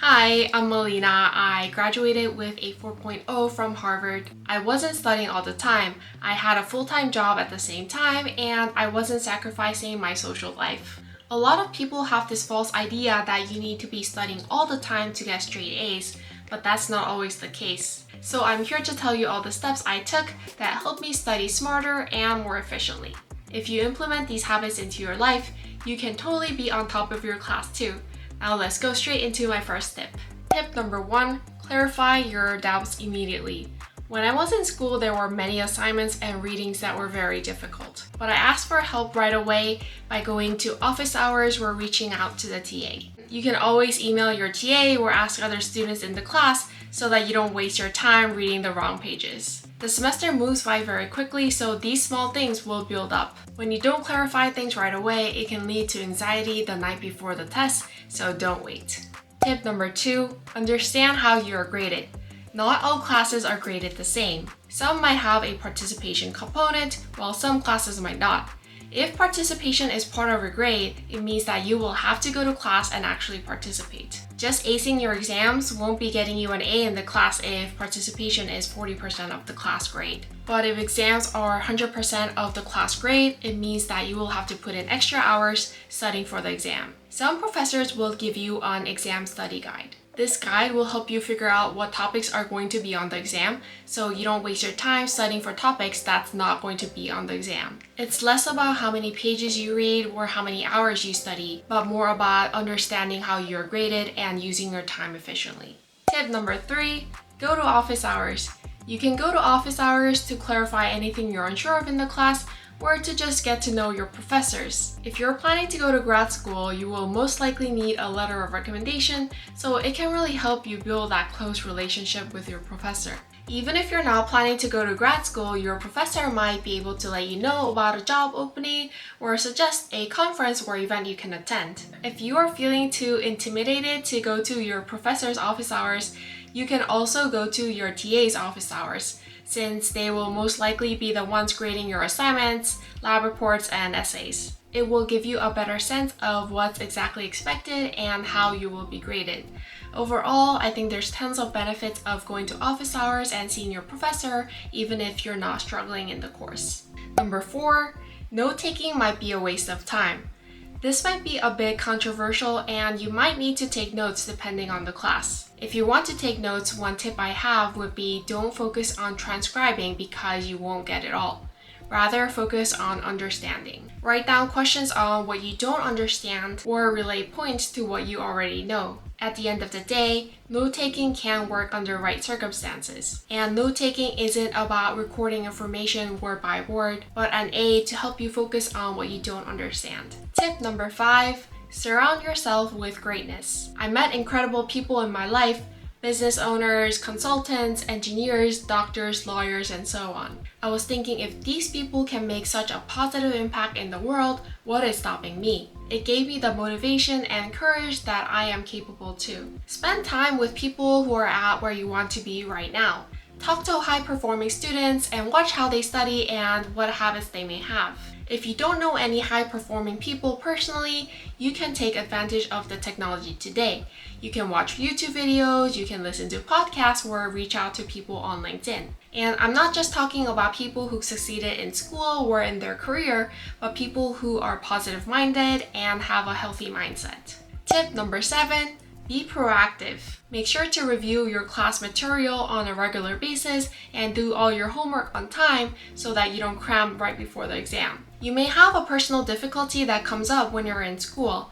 Hi, I'm Melina. I graduated with a 4.0 from Harvard. I wasn't studying all the time. I had a full-time job at the same time, and I wasn't sacrificing my social life. A lot of people have this false idea that you need to be studying all the time to get straight A's, but that's not always the case. So I'm here to tell you all the steps I took that helped me study smarter and more efficiently. If you implement these habits into your life, you can totally be on top of your class too. Now let's go straight into my first tip. Tip number 1, clarify your doubts immediately. When I was in school, there were many assignments and readings that were very difficult. But I asked for help right away by going to office hours or reaching out to the TA. You can always email your TA or ask other students in the class so that you don't waste your time reading the wrong pages. The semester moves by very quickly, so these small things will build up. When you don't clarify things right away, it can lead to anxiety the night before the test, so don't wait. Tip number 2, understand how you are graded. Not all classes are graded the same. Some might have a participation component, while some classes might not. If participation is part of your grade, it means that you will have to go to class and actually participate. Just acing your exams won't be getting you an A in the class if participation is 40% of the class grade. But if exams are 100% of the class grade, it means that you will have to put in extra hours studying for the exam. Some professors will give you an exam study guide. This guide will help you figure out what topics are going to be on the exam, so you don't waste your time studying for topics that's not going to be on the exam. It's less about how many pages you read or how many hours you study, but more about understanding how you're graded and using your time efficiently. Tip number 3, go to office hours. You can go to office hours to clarify anything you're unsure of in the class, or to just get to know your professors. If you're planning to go to grad school, you will most likely need a letter of recommendation, so it can really help you build that close relationship with your professor. Even if you're not planning to go to grad school, your professor might be able to let you know about a job opening or suggest a conference or event you can attend. If you are feeling too intimidated to go to your professor's office hours, you can also go to your TA's office hours, since they will most likely be the ones grading your assignments, lab reports, and essays. It will give you a better sense of what's exactly expected and how you will be graded. Overall, I think there's tons of benefits of going to office hours and seeing your professor, even if you're not struggling in the course. Number 4, note-taking might be a waste of time. This might be a bit controversial and you might need to take notes depending on the class. If you want to take notes, one tip I have would be don't focus on transcribing because you won't get it all. Rather, focus on understanding. Write down questions on what you don't understand or relate points to what you already know. At the end of the day, note-taking can work under right circumstances. And note-taking isn't about recording information word by word, but an aid to help you focus on what you don't understand. Tip number 5, surround yourself with greatness. I met incredible people in my life, business owners, consultants, engineers, doctors, lawyers, and so on. I was thinking, if these people can make such a positive impact in the world, what is stopping me? It gave me the motivation and courage that I am capable too. Spend time with people who are at where you want to be right now. Talk to high-performing students and watch how they study and what habits they may have. If you don't know any high-performing people personally, you can take advantage of the technology today. You can watch YouTube videos, you can listen to podcasts, or reach out to people on LinkedIn. And I'm not just talking about people who succeeded in school or in their career, but people who are positive-minded and have a healthy mindset. Tip number 7, be proactive. Make sure to review your class material on a regular basis and do all your homework on time so that you don't cram right before the exam. You may have a personal difficulty that comes up when you're in school.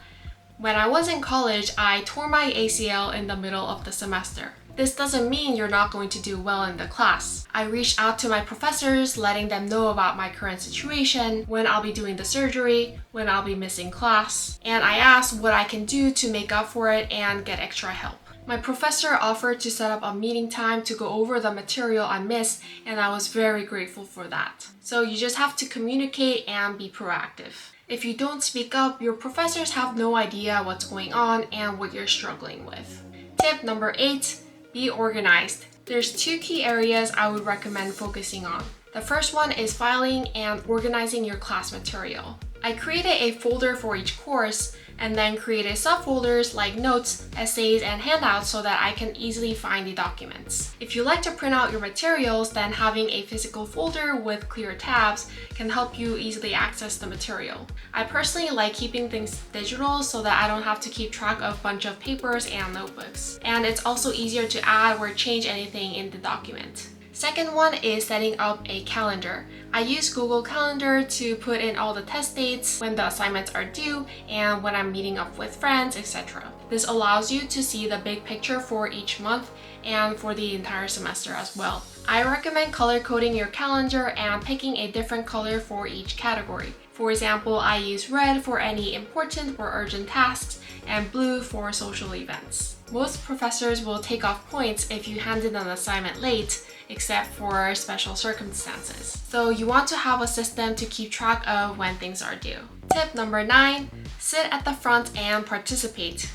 When I was in college, I tore my ACL in the middle of the semester. This doesn't mean you're not going to do well in the class. I reached out to my professors, letting them know about my current situation, when I'll be doing the surgery, when I'll be missing class, and I asked what I can do to make up for it and get extra help. My professor offered to set up a meeting time to go over the material I missed, and I was very grateful for that. So you just have to communicate and be proactive. If you don't speak up, your professors have no idea what's going on and what you're struggling with. Tip number 8, be organized. There's 2 key areas I would recommend focusing on. The first one is filing and organizing your class material. I created a folder for each course, and then created subfolders like notes, essays, and handouts so that I can easily find the documents. If you like to print out your materials, then having a physical folder with clear tabs can help you easily access the material. I personally like keeping things digital so that I don't have to keep track of a bunch of papers and notebooks. And it's also easier to add or change anything in the document. Second one is setting up a calendar. I use Google Calendar to put in all the test dates, when the assignments are due, and when I'm meeting up with friends, etc. This allows you to see the big picture for each month and for the entire semester as well. I recommend color coding your calendar and picking a different color for each category. For example, I use red for any important or urgent tasks and blue for social events. Most professors will take off points if you handed an assignment late, except for special circumstances. So you want to have a system to keep track of when things are due. Tip number 9, sit at the front and participate.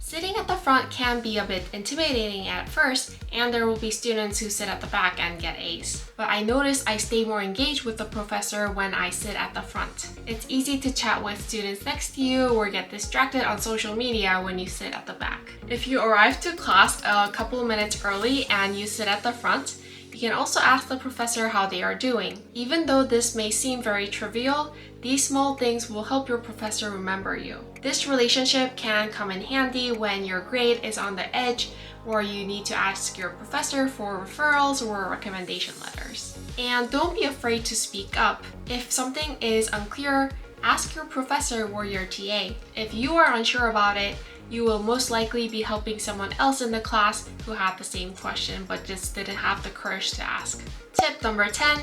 Sitting at the front can be a bit intimidating at first, and there will be students who sit at the back and get A's. But I notice I stay more engaged with the professor when I sit at the front. It's easy to chat with students next to you or get distracted on social media when you sit at the back. If you arrive to class a couple of minutes early and you sit at the front, you can also ask the professor how they are doing. Even though this may seem very trivial, these small things will help your professor remember you. This relationship can come in handy when your grade is on the edge or you need to ask your professor for referrals or recommendation letters. And don't be afraid to speak up. If something is unclear, ask your professor or your TA. If you are unsure about it, you will most likely be helping someone else in the class who had the same question but just didn't have the courage to ask. Tip number 10,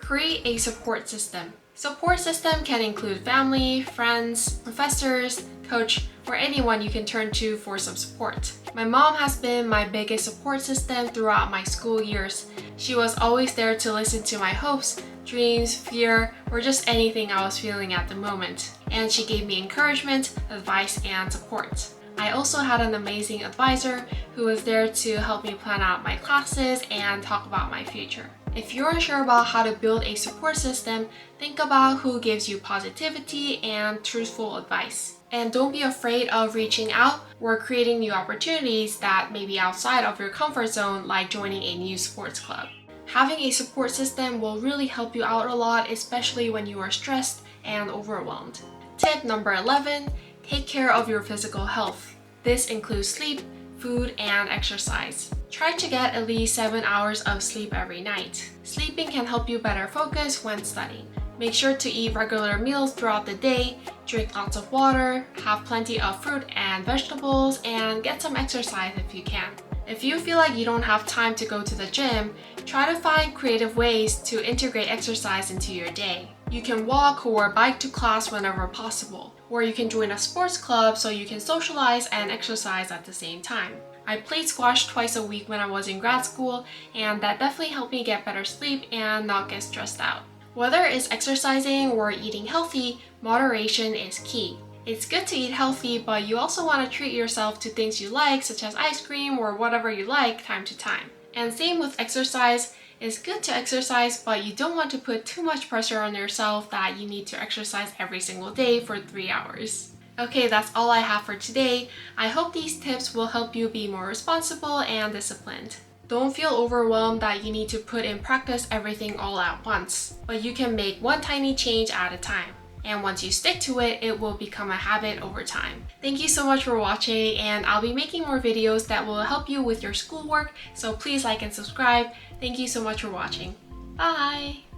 create a support system. Support system can include family, friends, professors, coach, or anyone you can turn to for some support. My mom has been my biggest support system throughout my school years. She was always there to listen to my hopes, dreams, fear, or just anything I was feeling at the moment. And she gave me encouragement, advice, and support. I also had an amazing advisor who was there to help me plan out my classes and talk about my future. If you're unsure about how to build a support system, think about who gives you positivity and truthful advice. And don't be afraid of reaching out or creating new opportunities that may be outside of your comfort zone, like joining a new sports club. Having a support system will really help you out a lot, especially when you are stressed and overwhelmed. Tip number 11, take care of your physical health. This includes sleep, food, and exercise. Try to get at least 7 hours of sleep every night. Sleeping can help you better focus when studying. Make sure to eat regular meals throughout the day, drink lots of water, have plenty of fruit and vegetables, and get some exercise if you can. If you feel like you don't have time to go to the gym, try to find creative ways to integrate exercise into your day. You can walk or bike to class whenever possible, or you can join a sports club so you can socialize and exercise at the same time. I played squash twice a week when I was in grad school, and that definitely helped me get better sleep and not get stressed out. Whether it's exercising or eating healthy, moderation is key. It's good to eat healthy, but you also want to treat yourself to things you like, such as ice cream or whatever you like, time to time. And same with exercise. It's good to exercise, but you don't want to put too much pressure on yourself that you need to exercise every single day for 3 hours. Okay, that's all I have for today. I hope these tips will help you be more responsible and disciplined. Don't feel overwhelmed that you need to put in practice everything all at once, but you can make one tiny change at a time. And once you stick to it, it will become a habit over time. Thank you so much for watching, and I'll be making more videos that will help you with your schoolwork, so please like and subscribe. Thank you so much for watching. Bye!